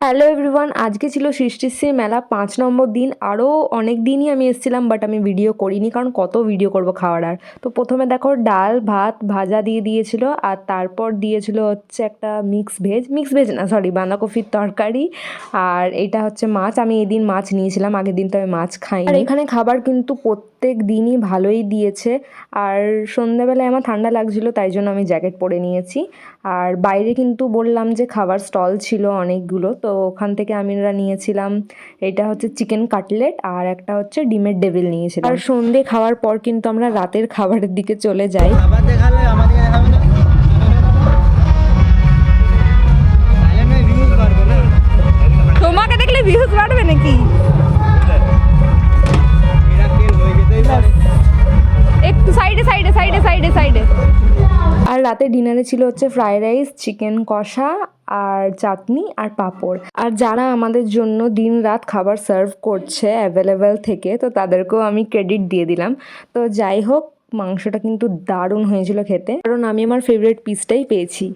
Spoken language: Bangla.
হ্যালো এভরিওয়ান, আজকে ছিল সৃষ্টিশ্রী মেলা ৫ নম্বর দিন। আরও অনেক দিনই আমি এসেছিলাম, বাট আমি ভিডিও করিনি, কারণ কত ভিডিও করব খাওয়ার। আর তো প্রথমে দেখো ডাল ভাত ভাজা দিয়ে দিয়েছিল, আর তারপর দিয়েছিল হচ্ছে একটা মিক্স ভেজ না সরি বাঁধাকপির তরকারি। আর এটা হচ্ছে মাছ, আমি এদিন মাছ নিয়েছিলাম, আগের দিন তো আমি মাছ খাইনি। আর এখানে খাবার কিন্তু প্রত্যেক দিনই ভালোই দিয়েছে। আর সন্ধ্যাবেলায় আমার ঠান্ডা লাগছিল, তাই জন্য আমি জ্যাকেট পরে নিয়েছি। আর বাইরে কিন্তু বললাম যে খাবার স্টল ছিল অনেকগুলো, তো ওখান থেকে আমরা নিয়েছিলাম এটা হচ্ছে চিকেন কাটলেট, আর একটা হচ্ছে ডিমের ডেভিল নিয়েছিলাম। আর সন্ধে খাওয়ার পর কিন্তু আমরা রাতের খাবারের দিকে চলে যাই। আবার দেখালে আমাদের দেখাবে না, তাহলে না ভিউজ বাড়বে না। তোমাকে দেখলে ভিউজ বাড়বে নাকি? এরা তেল হয়ে যেতেই পারে। একটু সাইডে সাইডে সাইডে সাইডে সাইডে। আর রাতে ডিনারে ছিল হচ্ছে ফ্রাইড রাইস, চিকেন কষা, আর চাটনি আর পাঁপড়। আর যারা আমাদের জন্য দিন রাত খাবার সার্ভ করছে অ্যাভেলেবেল থেকে, তো তাদেরকেও আমি ক্রেডিট দিয়ে দিলাম। তো যাই হোক, মাংসটা কিন্তু দারুণ হয়েছিল খেতে, কারণ আমি আমার ফেভারিট পিসটাই পেয়েছি।